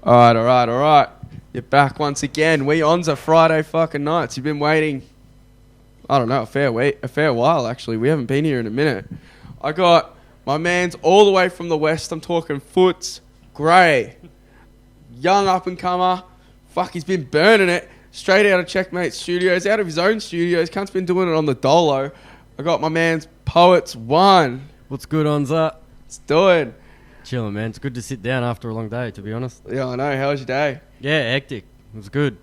All right. You're back once again. We Onza Friday fucking nights. You've been waiting, I don't know, a fair while actually. We haven't been here in a minute. I got my man's all the way from the west. I'm talking Foots Gray, young up and comer. Fuck, he's been burning it straight out of Ciecmate studios, out of his own studios. Cunt's been doing it on the dolo. I got my man's Poets One. What's good, Onza? Let's do it. Chilling, man. It's good to sit down after a long day, to be honest. Yeah, I know. How was your day? Yeah, hectic. It was good.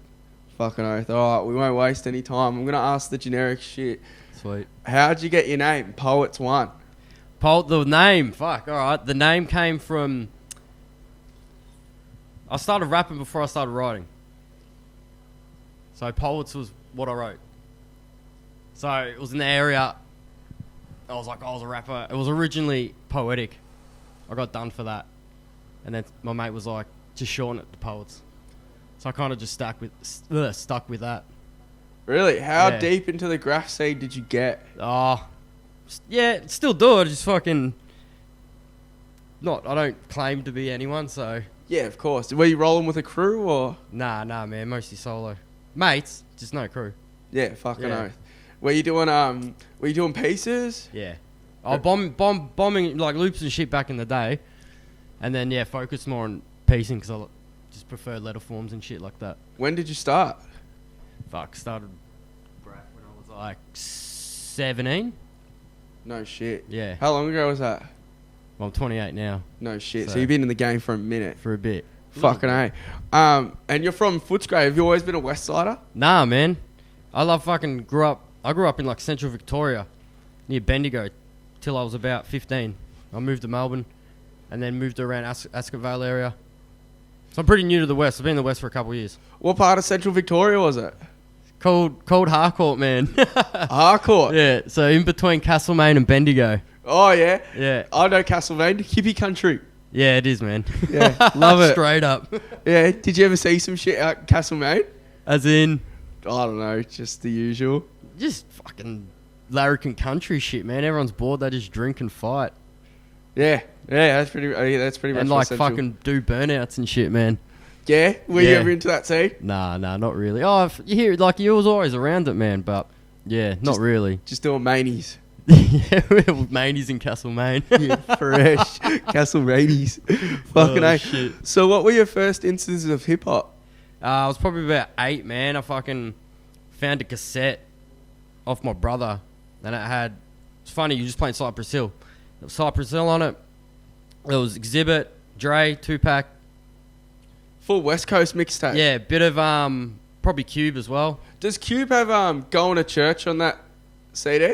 Fucking oath. All right, we won't waste any time. I'm going to ask the generic shit. Sweet. How'd you get your name? Poets One. The name. Fuck, all right. The name came from... I started rapping before I started writing. So Poets was what I wrote. So it was in the area... I was like, I was a rapper. It was originally Poetic. I got done for that. And then my mate was like, just shorten it to Poets. So I kind of just stuck with that. Really? How deep into the Graff scene did you get? Oh, yeah, still do it. Just fucking... I don't claim to be anyone, so... Yeah, of course. Were you rolling with a crew or...? Nah, man. Mostly solo. Mates, just no crew. Yeah, fucking oath. Were you doing pieces? Yeah. I bombing like loops and shit back in the day. And then, focus more on piecing because I just prefer letter forms and shit like that. When did you start? Started Graff when I was like 17. No shit. Yeah. How long ago was that? Well, I'm 28 now. No shit. So you've been in the game for a minute. For a bit. Fucking A. And you're from Footscray. Have you always been a West Sider? Nah, man. I grew up in like Central Victoria, near Bendigo, till I was about 15. I moved to Melbourne, and then moved around Ascot Vale area. So I'm pretty new to the West. I've been in the West for a couple of years. What part of Central Victoria was it? Called Harcourt, man. Harcourt? Yeah, so in between Castlemaine and Bendigo. Oh, yeah? Yeah. I know Castlemaine. Hippie country. Yeah, it is, man. Yeah, love it. Straight up. Yeah, did you ever see some shit out Castlemaine? As in? I don't know, just the usual. Just fucking larrikin country shit, man. Everyone's bored. They just drink and fight. Yeah, that's pretty much. And like essential. fucking do burnouts and shit, man. Yeah, were you ever into that scene? Nah, not really. Oh, you hear like you was always around it, man. But not really. Just doing manies. Yeah, manies in Castlemaine. Yeah, fresh Castle Radies. Fucking A. Shit. So, what were your first instances of hip hop? I was probably about 8, man. I fucking found a cassette off my brother, and it's funny, you just playing Cypress Hill. There was Cypress Hill on it. There was Exhibit, Dre, Tupac. Full West Coast mixtape. Yeah, bit of probably Cube as well. Does Cube have Going to Church on that CD?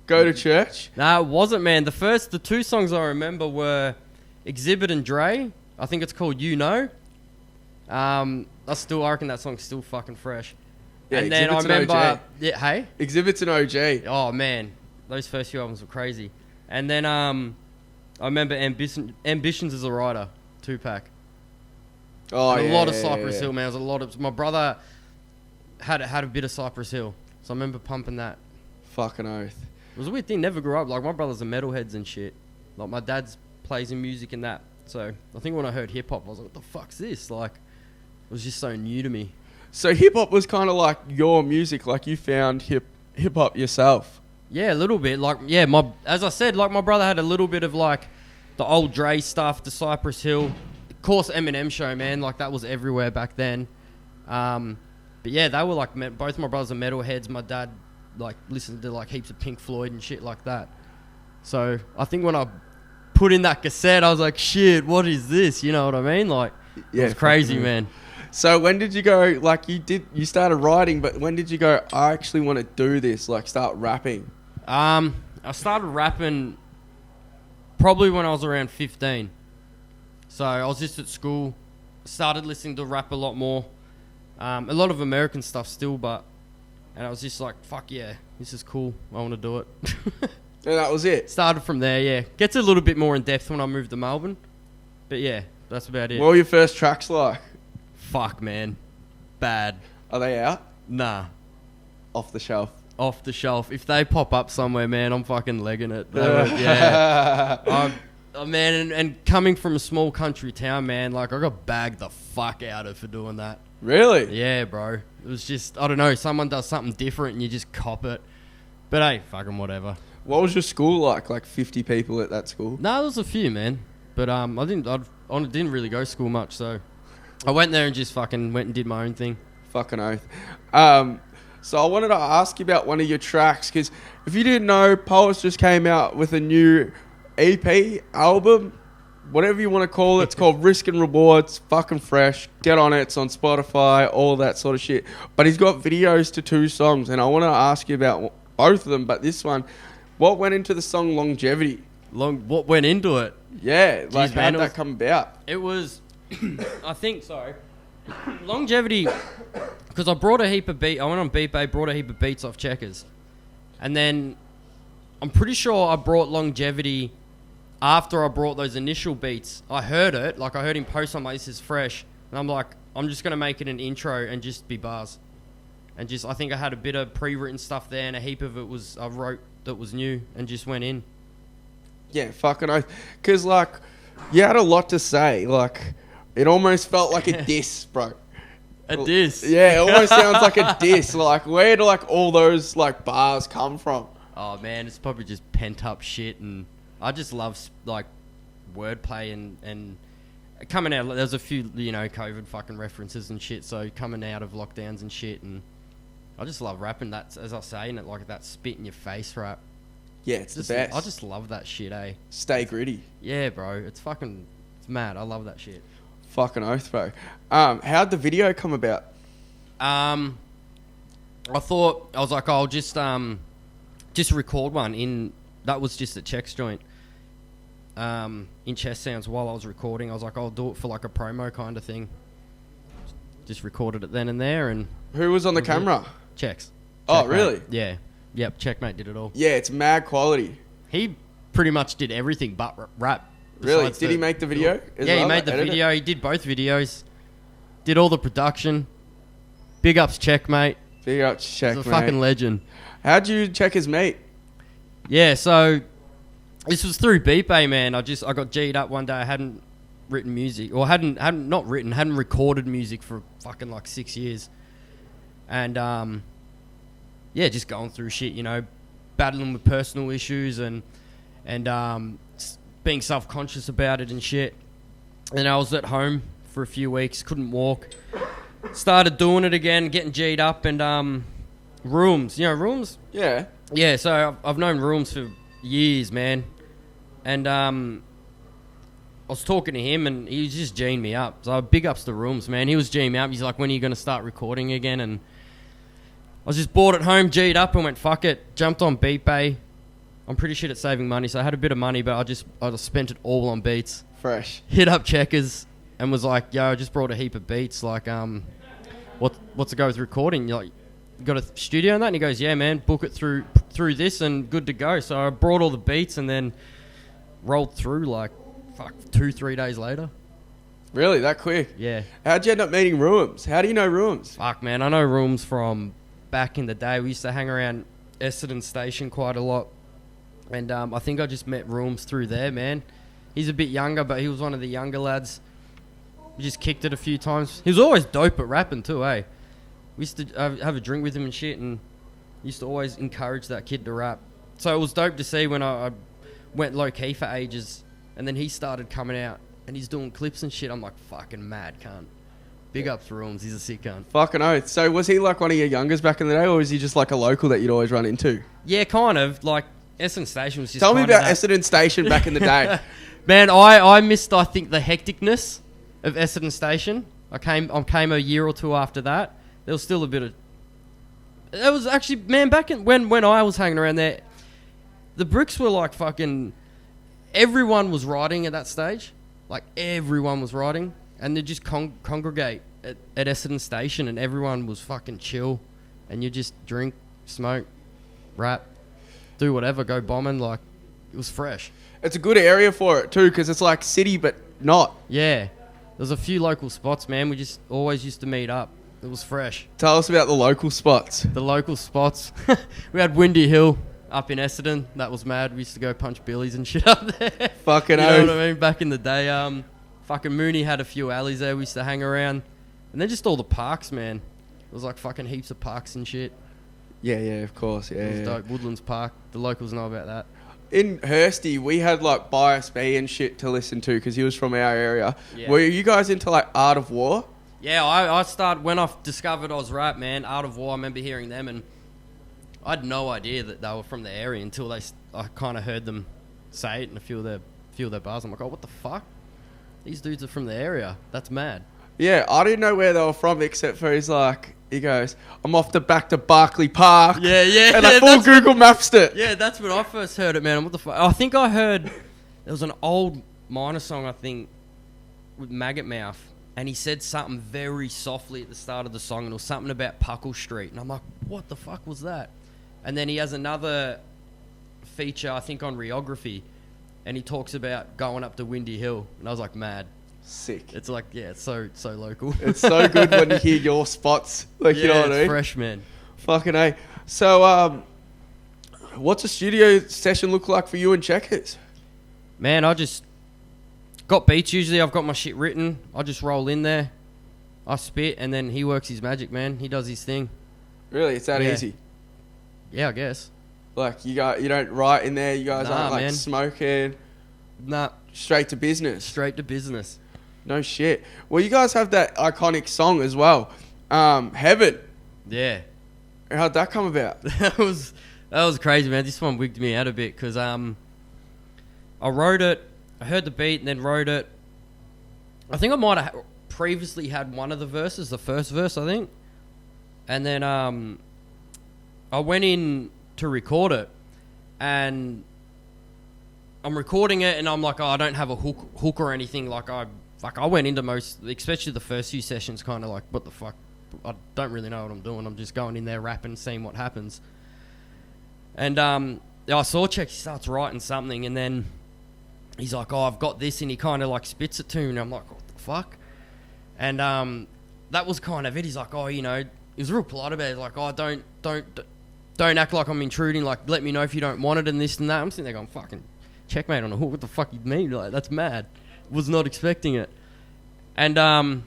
Go to Church? Nah, it wasn't, man. The 2 songs I remember were Exhibit and Dre. I think it's called You Know. I reckon that song's still fucking fresh. Yeah, and then I remember, hey, Exhibit's an OG. Oh man, those first few albums were crazy. And then I remember Ambitions as a Writer, Tupac. Oh, and a lot of Cypress Hill, man. There was a lot of my brother had a bit of Cypress Hill, so I remember pumping that. Fucking oath. It was a weird thing. Never grew up like my brothers are metalheads and shit. Like my dad's plays in music and that. So I think when I heard hip hop, I was like, "What the fuck's this?" Like, it was just so new to me. So hip hop was kind of like your music, like you found hip hop yourself. Yeah, a little bit. Like, as I said, like my brother had a little bit of like the old Dre stuff, the Cypress Hill, of course Eminem show, man. Like that was everywhere back then. But yeah, they were like both my brothers are metalheads. My dad like listened to like heaps of Pink Floyd and shit like that. So I think when I put in that cassette, I was like, shit, what is this? You know what I mean? Like, it was crazy, man. So when did you go, like you started writing, but when did you go, I actually want to do this, like start rapping? I started rapping probably when I was around 15. So I was just at school, started listening to rap a lot more. A lot of American stuff still, and I was just like, fuck yeah, this is cool. I want to do it. And that was it? Started from there, yeah. Gets a little bit more in depth when I moved to Melbourne. But yeah, that's about it. What were your first tracks like? Fuck, man. Bad. Are they out? Nah. Off the shelf? Off the shelf. If they pop up somewhere, man, I'm fucking legging it. Yeah. Oh, man, and coming from a small country town, man, like, I got bagged the fuck out of for doing that. Really? Yeah, bro. It was just, I don't know, someone does something different and you just cop it. But hey, fucking whatever. What was your school like? Like 50 people at that school? No, there was a few, man. But I didn't really go to school much, so I went there and just fucking went and did my own thing. Fucking oath. So I wanted to ask you about one of your tracks, because if you didn't know, Poets just came out with a new EP, album, whatever you want to call it. It's called Risk and Rewards. Fucking fresh. Get on it. It's on Spotify, all that sort of shit. But he's got videos to 2 songs, and I want to ask you about both of them, but this one, what went into the song Longevity? What went into it? Yeah, like Jeez, how man, did that come about? It was, Longevity, because I brought a heap of I went on Beat Bay, brought a heap of beats off Checkers. And then I'm pretty sure I brought Longevity after I brought those initial beats. I heard it, like I heard him post, I'm like, this is fresh. And I'm like, I'm just going to make it an intro and just be bars. And just, I think I had a bit of pre-written stuff there, and a heap of it I wrote that was new and just went in. Yeah, fucking oath. Because, like, you had a lot to say. Like, it almost felt like a diss, bro. A diss? Yeah, it almost sounds like a diss. Like, where do, like, all those, like, bars come from? Oh, man, it's probably just pent-up shit, and I just love, like, wordplay and coming out. There's a few, you know, COVID fucking references and shit, so coming out of lockdowns and shit, and I just love rapping that, as I say, and it like that spit in your face rap. Yeah, it's just, the best. I just love that shit, eh? Stay gritty. Yeah, bro. It's mad. I love that shit. Fucking oath, bro. How'd the video come about? I was like, I'll just record one that was just a Checks joint. In Chest Sounds while I was recording. I was like, I'll do it for like a promo kind of thing. Just recorded it then and there, and who was on the camera? Checks. Oh, Ciecmate. really? Yeah. Yep, Ciecmate did it all. Yeah, it's mad quality. He pretty much did everything but rap. Really? Did he make the video? Yeah, he made the video. He did both videos. Did all the production. Big ups, Ciecmate. Big ups, Ciecmate. He's a fucking legend. How'd you check his mate? Yeah, so this was through Beat Bay, man. I got G'd up one day. I hadn't written music, or hadn't recorded music for fucking like 6 years. And yeah, just going through shit, you know, battling with personal issues and being self-conscious about it and shit. And I was at home for a few weeks, couldn't walk. Started doing it again, getting G'd up, and Rooms, you know Rooms? Yeah. Yeah, so I've known Rooms for years, man. And I was talking to him, and he was just G'ing me up. So big ups to Rooms, man. He was G'ing me up. He's like, when are you going to start recording again? And I was just bored at home, G'd up, and went, fuck it. Jumped on Beat Bay. I'm pretty shit at saving money, so I had a bit of money, but I just spent it all on beats. Fresh. Hit up Checkers and was like, yo, I just brought a heap of beats. Like, what's the go with recording? You're like, you got a studio on that? And he goes, yeah, man, book it through this and good to go. So I brought all the beats and then rolled through like, 2-3 days later. Really? That quick? Yeah. How'd you end up meeting Rooms? How do you know Rooms? Fuck, man, I know Rooms from back in the day. We used to hang around Essendon Station quite a lot. And I think I just met Rooms through there, man. He's a bit younger, but he was one of the younger lads. We just kicked it a few times. He was always dope at rapping too, eh? We used to have a drink with him and shit, and used to always encourage that kid to rap. So it was dope to see when I went low-key for ages, and then he started coming out, and he's doing clips and shit. I'm like, fucking mad cunt. Big ups for Rooms, he's a sick cunt. Fucking oath. So was he like one of your youngers back in the day, or was he just like a local that you'd always run into? Yeah, kind of. Like, Essendon Station was just Tell me about Essendon Station back in the day. Man, I missed, I think, the hecticness of Essendon Station. I came a year or two after that. There was still a bit of... It was actually... Man, back in when I was hanging around there, the bricks were like fucking... Everyone was riding at that stage. Like, everyone was riding. And they'd just congregate at Essendon Station, and everyone was fucking chill. And you just drink, smoke, rap, do whatever, go bombing. Like, it was fresh. It's a good area for it too, because it's like city but not. Yeah. There's a few local spots, man. We just always used to meet up. It was fresh. Tell us about the local spots. The local spots. We had Windy Hill. up in Essendon. That was mad. We used to go punch billies and shit up there. Fucking You know oath. what I mean? Back in the day, fucking Mooney had a few alleys there we used to hang around. And then just all the parks, man. It was like fucking heaps of parks and shit. Yeah, of course. Yeah, It was dope. Woodlands Park. The locals know about that. In Hursty, we had like Bias B and shit to listen to because he was from our area. Yeah. Were you guys into like Art of War? Yeah, I started when I discovered Oz Rap, man. Art of War, I remember hearing them, and I had no idea that they were from the area until I kind of heard them say it in a few of their bars. I'm like, oh, what the fuck? These dudes are from the area. That's mad. Yeah, I didn't know where they were from except for he goes, I'm off back to Barclay Park. Yeah. And I full Google Maps it. Yeah, that's when I first heard it, man. What the fuck? I think I heard there was an old minor song, I think, with Maggot Mouth. And he said something very softly at the start of the song, and it was something about Puckle Street. And I'm like, what the fuck was that? And then he has another feature, I think, on Rheography, and he talks about going up to Windy Hill. And I was like, mad. Sick. It's like, yeah, it's so local. It's so good when you hear your spots. Like, you know what I mean? Fresh, man. Fucking A. So, what's a studio session look like for you and Checkers? Man, I just got beats usually. I've got my shit written. I just roll in there. I spit, and then he works his magic, man. He does his thing. Really? It's that Yeah. easy? Yeah, I guess. Like, you don't write in there? You guys aren't like man. smoking? Nah, Straight to business? straight to business. No shit. Well, you guys have that iconic song as well. Heaven. Yeah. How'd that come about? That was crazy, man. This one wigged me out a bit because I wrote it. I heard the beat and then wrote it. I think I might have previously had one of the verses, the first verse, I think. And then I went in to record it, and I'm recording it, and I'm like, oh, I don't have a hook or anything. Like I went into most, especially the first few sessions, kind of like, what the fuck? I don't really know what I'm doing. I'm just going in there rapping, seeing what happens. And I saw Check, he starts writing something, and then he's like, oh, I've got this, and he kind of like spits it to me, and I'm like, what the fuck? And that was kind of it. He's like, oh, you know, he was real polite about it. He's like, oh, don't act like I'm intruding. Like, let me know if you don't want it and this and that. I'm sitting there going, fucking Checkmate on a hook. What the fuck you mean? Like, that's mad. Was not expecting it. And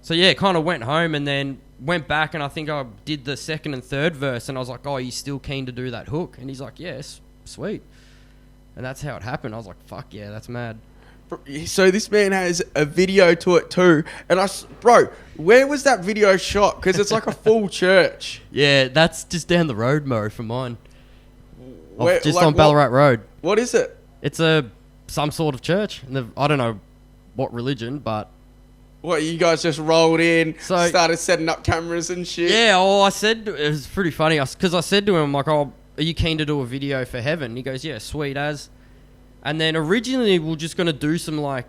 so yeah, kind of went home and then went back, and I think I did the second and third verse, and I was like, oh, are you still keen to do that hook? And he's like, yes, sweet. And that's how it happened. I was like, fuck yeah, that's mad. So this man has a video to it too. And bro, where was that video shot? Because it's like a full church. Yeah, that's just down the road, Mo, from mine. Where, Just like, on Ballarat Road. What is it? It's some sort of church. And I don't know what religion, but... What, you guys just rolled in, So- started setting up cameras and shit? Yeah, I said... It was pretty funny. Because I said to him, like, oh, are you keen to do a video for Heaven? And he goes, yeah, sweet as... And then originally we were just going to do some, like...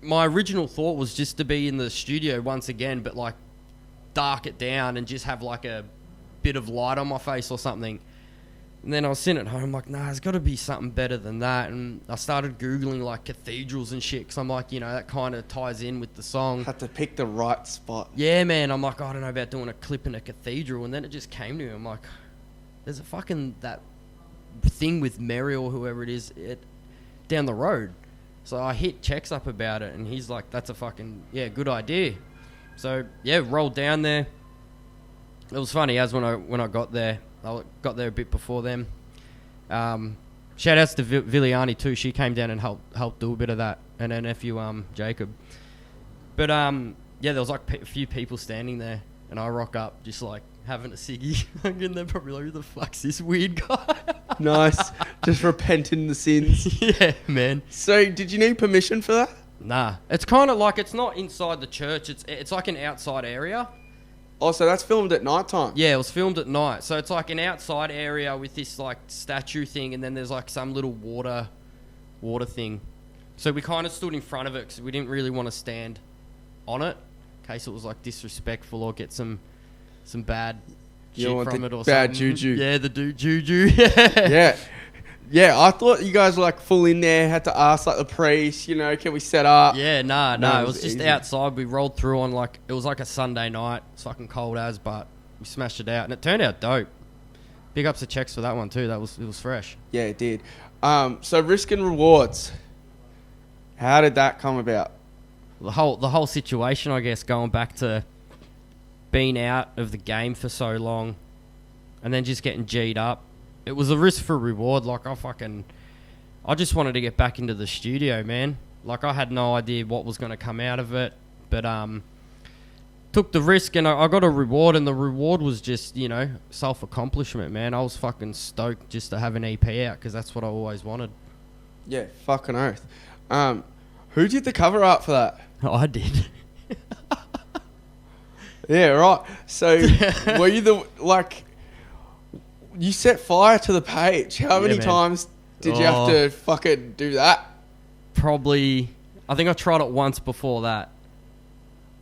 My original thought was just to be in the studio once again, but, like, dark it down and just have, like, a bit of light on my face or something. And then I was sitting at home, like, nah, there's got to be something better than that. And I started Googling, like, cathedrals and shit, because I'm like, you know, that kind of ties in with the song. Had to pick the right spot. Yeah, man. I'm like, I don't know about doing a clip in a cathedral. And then it just came to me. I'm like, there's a fucking... that thing with Mary or whoever it is... down the road. So I hit Checks up about it, and he's like, that's a fucking, yeah, good idea. So, yeah, rolled down there. It was funny, as when I got there. I got there a bit before them. Shout outs to Viliani too. She came down and helped do a bit of that. And her nephew, Jacob. But, yeah, there was like a few people standing there, and I rock up just like having a ciggy. And they're probably like, who the fuck's this weird guy? Nice. Just repenting the sins. Yeah, man. So, did you need permission for that? Nah. It's kind of like, it's not inside the church. It's like an outside area. Oh, so that's filmed at night time? Yeah, it was filmed at night. So it's like an outside area with this like statue thing, and then there's like some little water thing. So we kind of stood in front of it because we didn't really want to stand on it in case it was like disrespectful or get some bad shit from it or bad something. juju. Yeah, the juju. Yeah. Yeah, I thought you guys were like full in there, had to ask like the priest, you know, can we set up? Yeah, no, No, it was just easy. outside. We rolled through on it was like a Sunday night. It's fucking cold as, but we smashed it out, and it turned out dope. Big ups to Checks for that one too. It was fresh. Yeah, it did. So risk and rewards. How did that come about? The whole situation, I guess, going back to being out of the game for so long, and then just getting G'd up. It was a risk for reward. Like I just wanted to get back into the studio, man. Like I had no idea what was going to come out of it, but took the risk and I got a reward, and the reward was just, you know, self-accomplishment, man. I was fucking stoked just to have an EP out because that's what I always wanted. Yeah, fucking oath. Who did the cover art for that? I did. Yeah, right. So were you you set fire to the page. How many times did you have to fucking do that? Probably, I think I tried it once before that.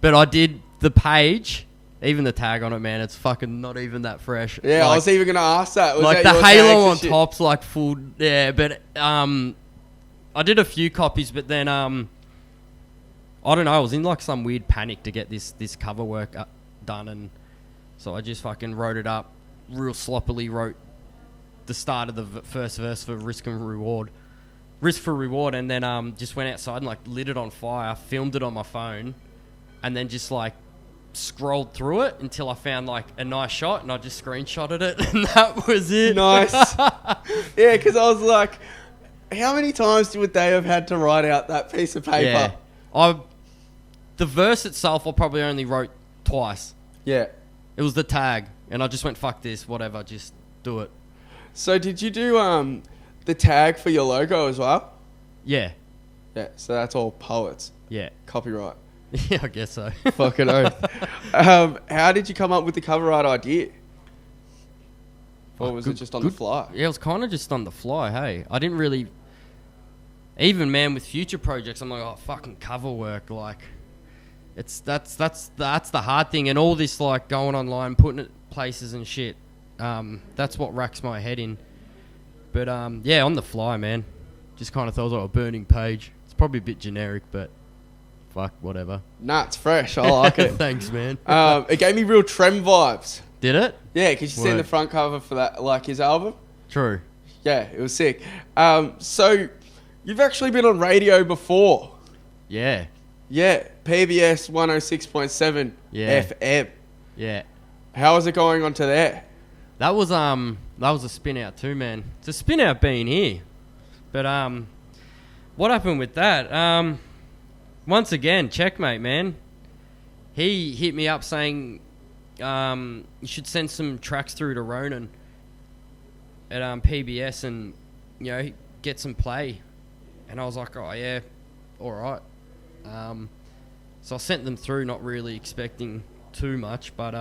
But I did the page, even the tag on it, man, it's fucking not even that fresh. Yeah, like, I was even going to ask that. Was like that the halo on shit? top's like full, yeah, but I did a few copies, but then I don't know, I was in like some weird panic to get this cover work done, and so I just fucking wrote it up real sloppily, wrote the start of the first verse for risk for reward, and then just went outside and like lit it on fire, filmed it on my phone, and then just like scrolled through it until I found like a nice shot, and I just screenshotted it, and that was it. Nice. Yeah, because I was like, how many times would they have had to write out that piece of paper? Yeah. The verse itself I probably only wrote twice. Yeah. It was the tag, and I just went, fuck this, whatever, just do it. So did you do the tag for your logo as well? Yeah. Yeah, so that's all poets. Yeah. Copyright. Yeah, I guess so. Fucking oath. How did you come up with the cover art idea? Or was it just on the fly? Yeah, it was kind of just on the fly, hey. I didn't really... Even, man, with future projects, I'm like, oh, fucking cover work, like... That's the hard thing, and all this, like, going online, putting it places and shit, that's what racks my head in. But, yeah, on the fly, man. Just kind of thought it was like a burning page. It's probably a bit generic, but... Fuck, whatever. Nah, it's fresh. I like it. Thanks, man. It gave me real Trem vibes. Did it? Yeah, because you seen the front cover for that, like his album. True. Yeah, it was sick. So you've actually been on radio before. Yeah. Yeah, PBS 106.7 FM. Yeah. How was it going on to there? That was a spin out too, man. It's a spin out being here. But what happened with that? Once again, Ciecmate, man. He hit me up saying you should send some tracks through to Ronan at PBS and, you know, get some play. And I was like, oh, yeah, all right. So I sent them through, not really expecting too much. But,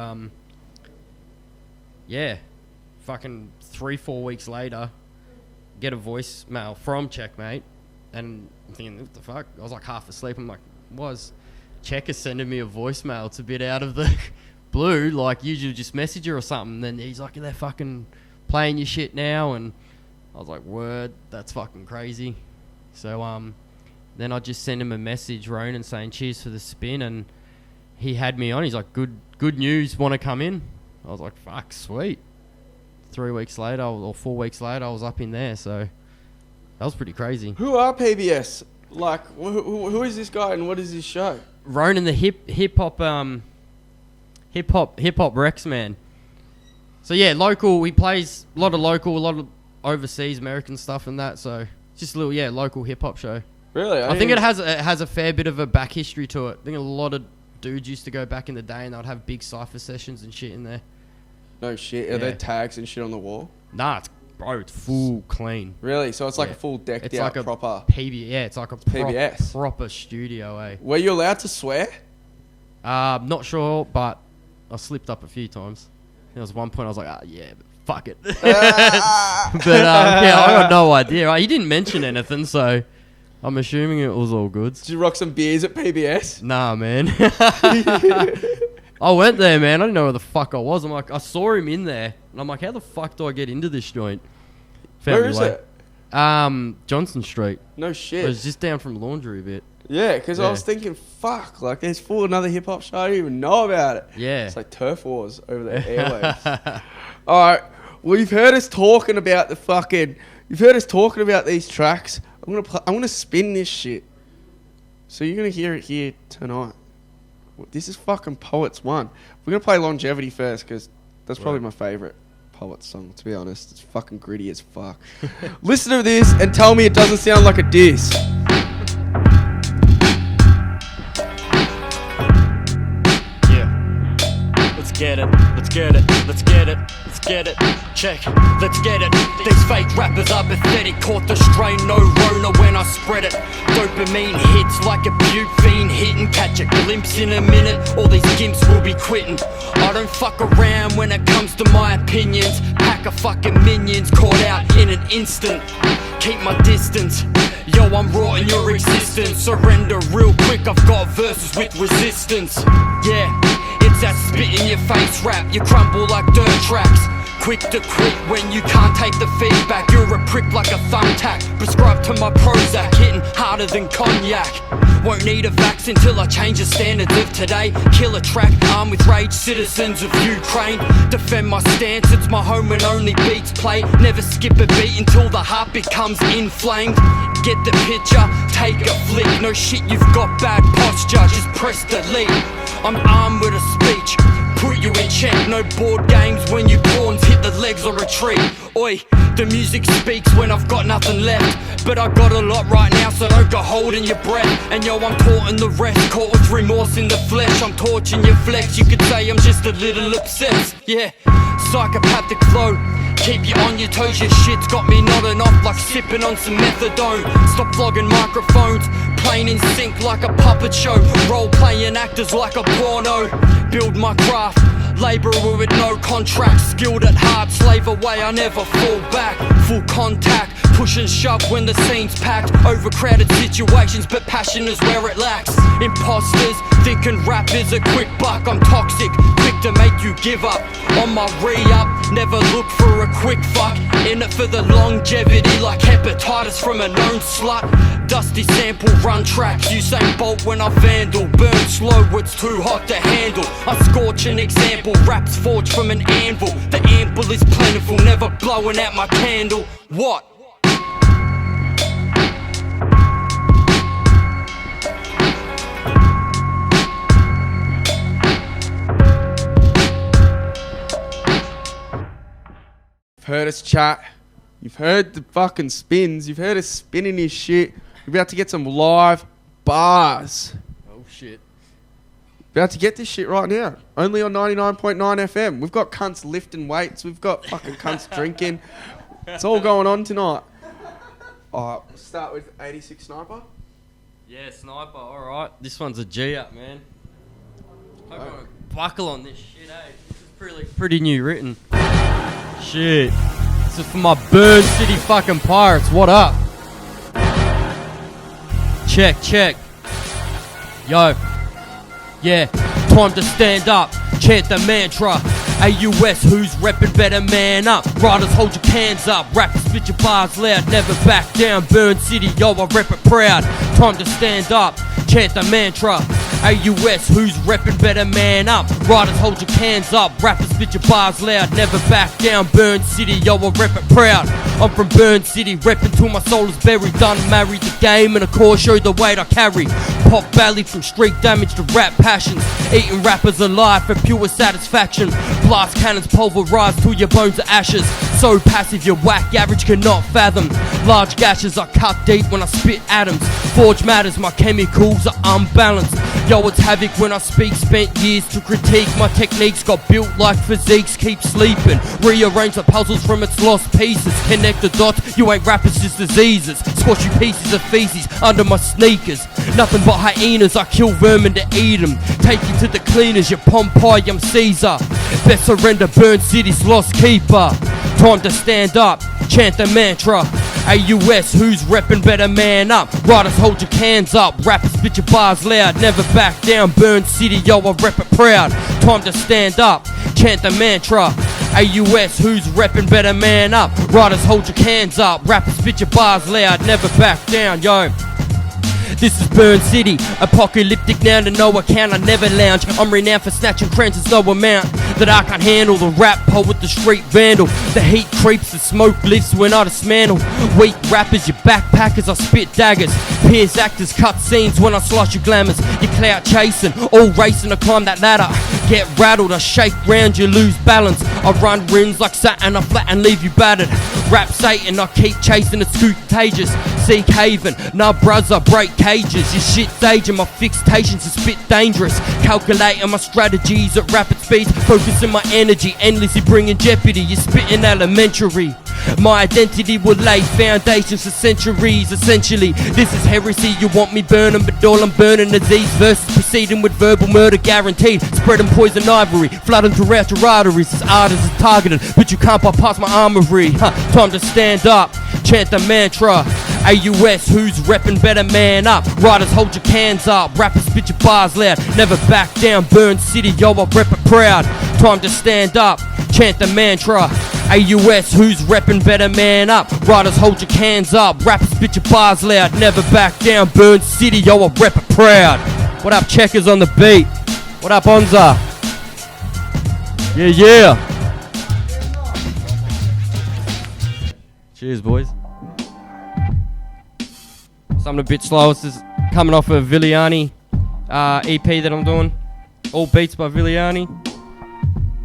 yeah, fucking 3-4 weeks later, get a voicemail from Ciecmate. And I'm thinking, what the fuck? I was like half asleep. I'm like, Check is sending me a voicemail. It's a bit out of the blue. Like, usually just message her or something. Then he's like, they're fucking playing your shit now. And I was like, word, that's fucking crazy. So, then I just sent him a message, Ronan, saying cheers for the spin. And he had me on. He's like, good news, want to come in? I was like, fuck, sweet. 3 weeks later, or 4 weeks later, I was up in there. So... That was pretty crazy. Who are PBS? Like, who is this guy and what is his show? Ronan, the hip hop Rex, man. So yeah, local. He plays a lot of overseas American stuff and that. So it's just a little local hip hop show. Really? I think it has a fair bit of a back history to it. I think a lot of dudes used to go back in the day and they'd have big cypher sessions and shit in there. No shit. Are there tags and shit on the wall? Nah, it's full clean. Really? So it's like a full decked it's out like proper... it's like a PBS. Proper studio, eh? Were you allowed to swear? Not sure, but I slipped up a few times. There was one point I was like, yeah, but fuck it. But I got no idea. Right? He didn't mention anything, so I'm assuming it was all good. Did you rock some beers at PBS? Nah, man. I went there, man. I didn't know where the fuck I was. I'm like, I saw him in there, and I'm like, how the fuck do I get into this joint? Where is it? Johnson Street. No shit. It was just down from Laundry a bit. Yeah, because I was thinking, fuck, like there's full another hip hop show. I didn't even know about it. Yeah. It's like turf wars over the airwaves. All right. Well, you've heard us talking about You've heard us talking about these tracks. I'm gonna spin this shit. So you're gonna hear it here tonight. This is fucking Poets 1. We're gonna play Longevity first because that's probably my favourite Poets song, to be honest. It's fucking gritty as fuck. Listen to this and tell me it doesn't sound like a diss. Get it, let's get it, let's get it, let's get it, check, let's get it. These fake rappers are pathetic, caught the strain, no Rona when I spread it. Dopamine hits like a butane hit and catch a glimpse in a minute. All these gimps will be quitting. I don't fuck around when it comes to my opinions. Pack of fucking minions caught out in an instant. Keep my distance. Yo, I'm raw in your existence. Surrender real quick, I've got verses with resistance. Yeah, it's that spit in your face rap. You crumble like dirt tracks. Quick to quit when you can't take the feedback. You're a prick like a thumbtack. Prescribed to my Prozac, hitting harder than cognac. Won't need a vaccine till I change the standards of today. Kill a track, armed with rage, citizens of Ukraine. Defend my stance, it's my home and only beats play. Never skip a beat until the heart becomes inflamed. Get the picture, take a flick. No shit, you've got bad posture, just press delete. I'm armed with a speech, put you in check. No board games when you pawns hit the legs or retreat. Oi, the music speaks when I've got nothing left. But I got a lot right now, so don't go holding your breath. And yo, I'm caught in the rest, caught with remorse in the flesh. I'm torching your flex, you could say I'm just a little obsessed. Yeah, psychopathic flow, keep you on your toes. Your shit's got me nodding off like sipping on some methadone. Stop flogging microphones, playing in sync like a puppet show. Role playing actors like a porno. Build my craft, labourer with no contract. Skilled at heart, slave away, I never fall back. Full contact, push and shove when the scene's packed. Overcrowded situations, but passion is where it lacks. Imposters thinking rap is a quick buck. I'm toxic, quick to make you give up. On my re-up, never look for a quick fuck. In it for the longevity like hepatitis from a known slut. Dusty sample run tracks, Usain Bolt when I vandal. Burn slow, it's too hot to handle. I scorch an example, raps forged from an anvil. The ample is plentiful, never blowing out my candle. What? You've heard us chat. You've heard the fucking spins. You've heard us spinning this shit. We're about to get some live bars. Oh shit. About to get this shit right now. Only on 99.9 FM. We've got cunts lifting weights. We've got fucking cunts drinking. It's all going on tonight. Alright, we'll start with 86 Sniper. Yeah, Sniper, alright. This one's a G up, man. I'm gonna buckle on this shit, eh? This is pretty new written. Shit. This is for my Burn City fucking Pirates. What up? Check, check. Yo. Yeah, time to stand up, chant the mantra. AUS, who's reppin', better man up. Riders, hold your cans up. Rappers, spit your bars loud, never back down. Burn City, yo, I rep it proud. Time to stand up, chant the mantra. AUS, who's reppin', better man up. Riders, hold your cans up. Rappers, spit your bars loud, never back down. Burn City, yo, I rep it proud. I'm from Burn City, reppin' till my soul is buried. Done married the game, and of course show the weight I carry. Pop valley from street damage to rap passions. Eating rappers alive for pure satisfaction. Blast cannons pulverized till your bones are ashes. So passive your whack average cannot fathom. Large gashes I cut deep when I spit atoms. Forge matters, my chemicals are unbalanced. Yo, it's havoc when I speak. Spent years to critique my techniques. Got built like physiques, keep sleeping. Rearrange the puzzles from its lost pieces. Connect the dots, you ain't rappers, just diseases. Squash you pieces of feces under my sneakers. Nothing but hyenas, I kill vermin to eat them. Take you to the cleaners, you Pompeii, I'm Caesar. Best surrender, Burn City's lost keeper. Time to stand up, chant the mantra. AUS, who's reppin', better man up. Riders, hold your cans up. Rappers, spit your bars loud, never back down. Burn City, yo, I rep it proud. Time to stand up, chant the mantra. AUS, who's reppin', better man up. Riders, hold your cans up. Rappers, spit your bars loud, never back down, yo. This is Burn City, apocalyptic now to no account. I never lounge, I'm renowned for snatching crowns, it's no amount. that I can't handle. The rap poet, the street vandal. The heat creeps, the smoke lifts when I dismantle. Weak rappers, your backpackers, I spit daggers. Pierce actors, cut scenes when I slice your glamours. You clout chasing, all racing to climb that ladder. Get rattled, I shake round, you lose balance. I run rims like Saturn, I flatten, leave you battered. Rap Satan, I keep chasing, it's contagious. Seek haven, nah bruz, I break cages. Your shit's aging, my fixations are spit dangerous. Calculating my strategies at rapid speeds. Focusing my energy, endlessly bringing jeopardy. You're spitting elementary. My identity will lay foundations for centuries. Essentially, this is heresy. You want me burning, but all I'm burning is these verses. Proceeding with verbal murder guaranteed. Spreading poison ivory, flooding throughout your arteries. This artist is targeted, but you can't bypass my armory. Time to stand up, chant the mantra. AUS, who's reppin' better man up? Writers, hold your cans up. Rappers, spit your bars loud. Never back down, Burn City, yo, I rep it proud. Time to stand up, chant the mantra. AUS, who's reppin' better man up? Writers, hold your cans up. Rappers, spit your bars loud. Never back down, Burn City, yo, I rep it proud. What up, Checkers on the beat? What up, Onza? Yeah, yeah. Cheers, boys. Something a bit slow. This is coming off a Viliani EP that I'm doing. All beats by Viliani.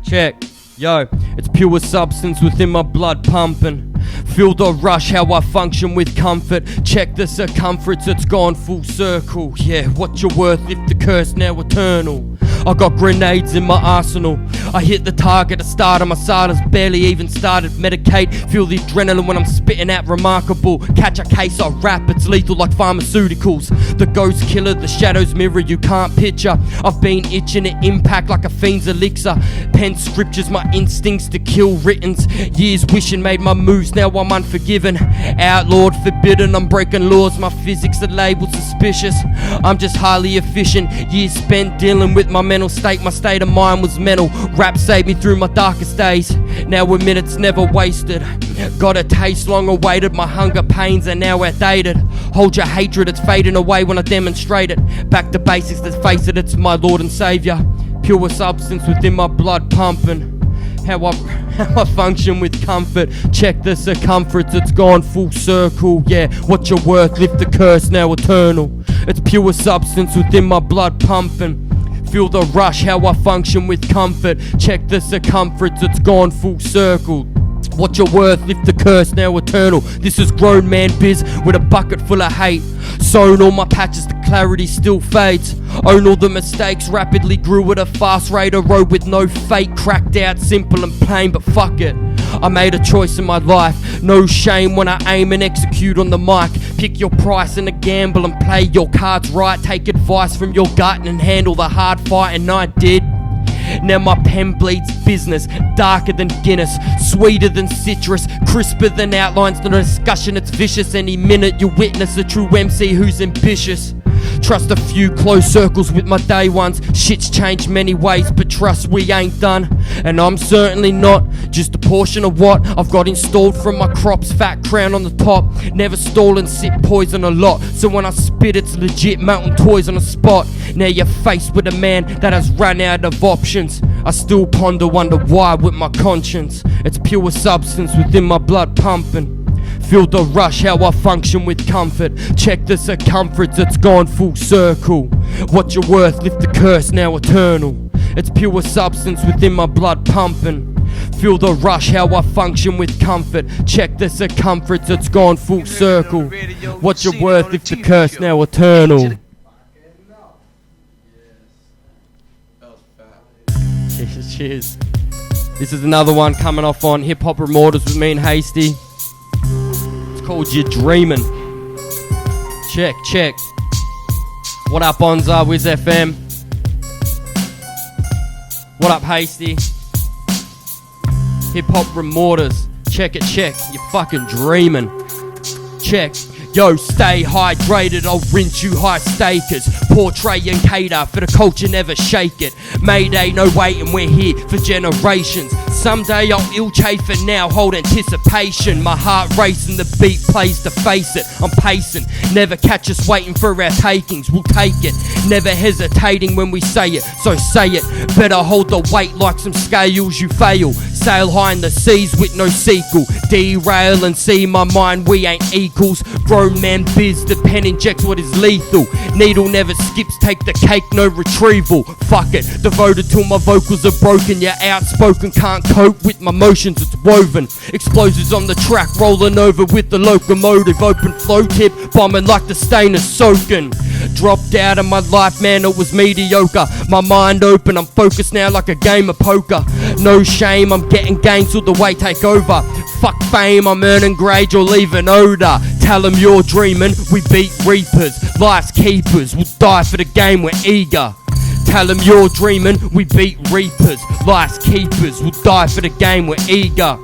Check. Yo, it's pure substance within my blood pumping. Feel the rush, how I function with comfort. Check the circumference, it's gone full circle. Yeah, what you're worth if the curse now eternal. I got grenades in my arsenal. I hit the target, I started, my silen's barely even started. Medicate, feel the adrenaline when I'm spitting out remarkable. Catch a case, I rap, it's lethal like pharmaceuticals. The ghost killer, the shadows mirror you can't picture. I've been itching to impact like a fiend's elixir. Pen scriptures, my instincts to kill writtens. Years wishing made my moves, now I'm unforgiven. Outlawed, forbidden, I'm breaking laws. My physics are labeled suspicious. I'm just highly efficient. Years spent dealing with my mental state, my state of mind was mental. Rap saved me through my darkest days. Now we're minutes never wasted. Got a taste long awaited, my hunger pains are now outdated. Hold your hatred, it's fading away when I demonstrate it. Back to basics, let's face it, it's my Lord and Saviour. Pure substance within my blood pumping. How I function with comfort. Check the circumference, it's gone full circle. Yeah, what you're worth, lift the curse now eternal. It's pure substance within my blood pumping. Feel the rush, how I function with comfort. Check the circumference, it's gone full circle. What you're worth, lift the curse now eternal. This is grown man biz with a bucket full of hate. Sown all my patches, the clarity still fades. Own all the mistakes, rapidly grew at a fast rate. A road with no fake, cracked out, simple and plain, but fuck it. I made a choice in my life. No shame when I aim and execute on the mic. Pick your price in a gamble and play your cards right. Take advice from your gut and handle the hard fight, and I did. Now my pen bleeds business, darker than Guinness, sweeter than citrus, crisper than outlines. The discussion, it's vicious. Any minute you witness a true MC who's ambitious. Trust a few close circles with my day ones. Shit's changed many ways, but trust we ain't done. And I'm certainly not just a portion of what I've got installed from my crops. Fat crown on the top, never stall and sip poison a lot. So when I spit, it's legit, melting toys on the spot. Now you're faced with a man that has run out of options. I still ponder, wonder why with my conscience. It's pure substance within my blood pumping. Feel the rush, how I function with comfort. Check the circumference, it's gone full circle. What you're worth, lift the curse now eternal. It's pure substance within my blood pumping. Feel the rush, how I function with comfort. Check the circumference, it's gone full circle. What you're worth, lift the curse now eternal. Cheers. This is another one coming off on Hip Hop Remorters with me and Hasty. Called You Dreamin'. Check. What up, Onza, Wiz FM? What up, Hasty? Hip Hop Remorters. Check. You fucking dreamin'. Check. Yo, stay hydrated, I'll rinse you high stakers. portray and cater for the culture, never shake it. Mayday, no waiting, we're here for generations. Someday I'll ill chafe it, now hold anticipation. My heart racing, the beat plays to face it. I'm pacing, never catch us waiting for our takings. We'll take it, never hesitating when we say it. So say it, better hold the weight like some scales. You fail, sail high in the seas with no sequel. Derail and see my mind, we ain't equals. Grown man biz, the pen injects what is lethal. Needle never skips, take the cake, no retrieval. Fuck it, devoted till my vocals are broken. You're outspoken, can't cope with my motions, it's woven. Explosives on the track, rolling over with the locomotive. Open flow tip, bombing like the stain is soaking. Dropped out of my life, man, it was mediocre. My mind open, I'm focused now like a game of poker. No shame, I'm getting gains till the way take over. Fuck fame, I'm earning grade, you'll leave an odour. Tell them you're dreaming, we beat reapers. Life's keepers, we'll die for the game, we're eager. Tell them you're dreaming, we beat reapers. Life's keepers, we'll die for the game, we're eager.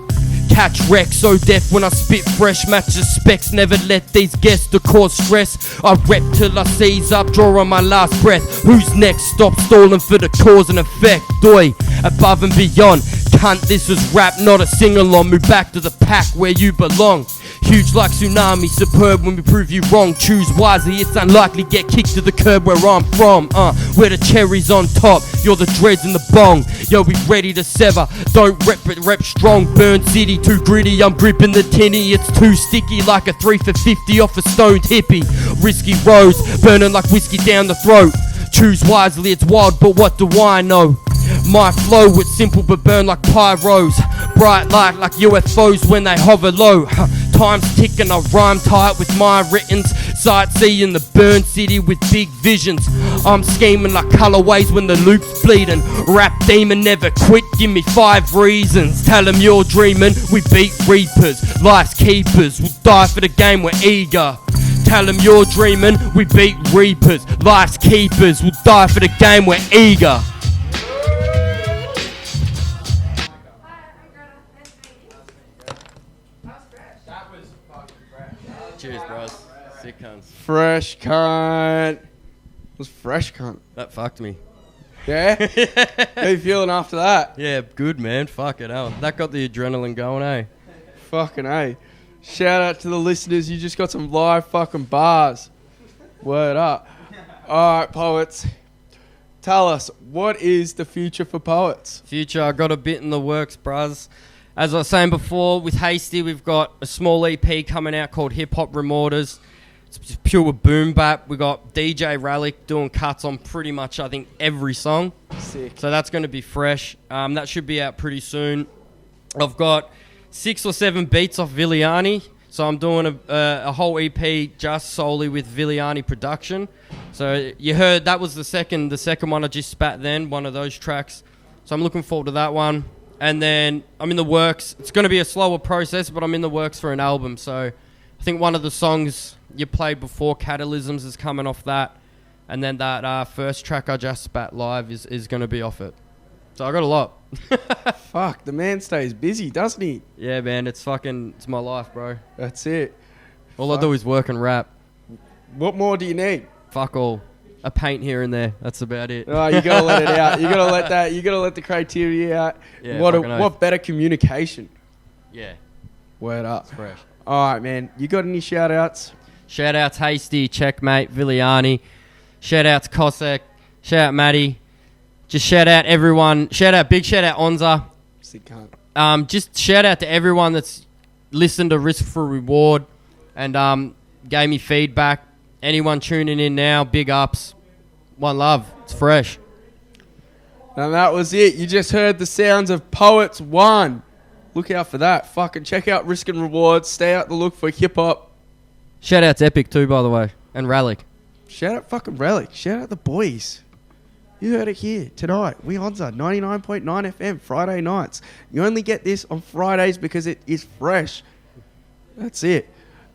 Catch wreck, so deaf when I spit fresh. Match the specs, never let these guests to cause stress. I rep till I seize up, draw on my last breath. Who's next? Stop stalling for the cause and effect. Doi, above and beyond. Cunt, this is rap, not a sing-along. Move back to the pack where you belong. Huge like tsunami, superb when we prove you wrong. Choose wisely, it's unlikely get kicked to the curb where I'm from. Where the cherry's on top, you're the dreads and the bong. Yo, we ready to sever, don't rep it, rep strong. Burn city, too gritty, I'm gripping the tinny. It's too sticky like a 3 for 50 off a stoned hippie. Risky roads, burning like whiskey down the throat. Choose wisely, it's wild, but what do I know? My flow, it's simple but burn like pyros. Bright light like UFOs when they hover low. Time's ticking, I rhyme tight with my writtens. Sightseeing the burn city with big visions. I'm scheming like colorways when the loop's bleeding. Rap demon never quit, give me 5 reasons. Tell them you're dreaming, we beat reapers. Life's keepers, we'll die for the game, we're eager. Tell them you're dreaming, we beat reapers. Life's keepers, we'll die for the game, we're eager. Cheers, bros. Sick cunts. Fresh cunt. It was fresh cunt. That fucked me. Yeah? How you feeling after that? Yeah, good, man. Fuck it, hell. That got the adrenaline going, eh? Fucking A. Shout out to the listeners. You just got some live fucking bars. Word up. Alright, poets. Tell us, what is the future for poets? Future, I got a bit in the works, bruz. As I was saying before, with Hasty, we've got a small EP coming out called Hip Hop Remorters. It's just pure boom bap. We got DJ Rallick doing cuts on pretty much, I think, every song. Sick. So that's going to be fresh. That should be out pretty soon. I've got 6 or 7 beats off Viliani. So I'm doing a whole EP just solely with Viliani production. So you heard that was the second one I just spat then, one of those tracks. So I'm looking forward to that one. And then I'm in the works. It's going to be a slower process, but I'm in the works for an album. So I think one of the songs you played before, Catalysms, is coming off that. And then that first track I just spat live is going to be off it. So I got a lot. Fuck, the man stays busy, doesn't he? Yeah, man, it's my life, bro. That's it. All I do is work and rap. What more do you need? Fuck all. A paint here and there. That's about it. Oh, you gotta let it out. You gotta let the criteria out. Yeah, what better communication? Yeah. Word up. It's fresh. Alright, man. You got any shout outs? Shout outs Hasty, Ciecmate, Viliani. Shout outs Cossack. Shout out Matty. Just shout out everyone. Big shout out Onza. Sick cunt. Just shout out to everyone that's listened to Risk for Reward and gave me feedback. Anyone tuning in now, big ups. One love. It's fresh. And that was it. You just heard the sounds of Poets 1. Look out for that. Fucking check out Risk and Rewards. Stay out the look for hip hop. Shout out to Epic too, by the way. And Rallick. Shout out fucking Relic. Shout out the boys. You heard it here tonight. We Onza 99.9 FM Friday nights. You only get this on Fridays because it is fresh. That's it.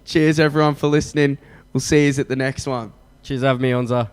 Cheers everyone for listening. We'll see you at the next one. Cheers, have me, Onza.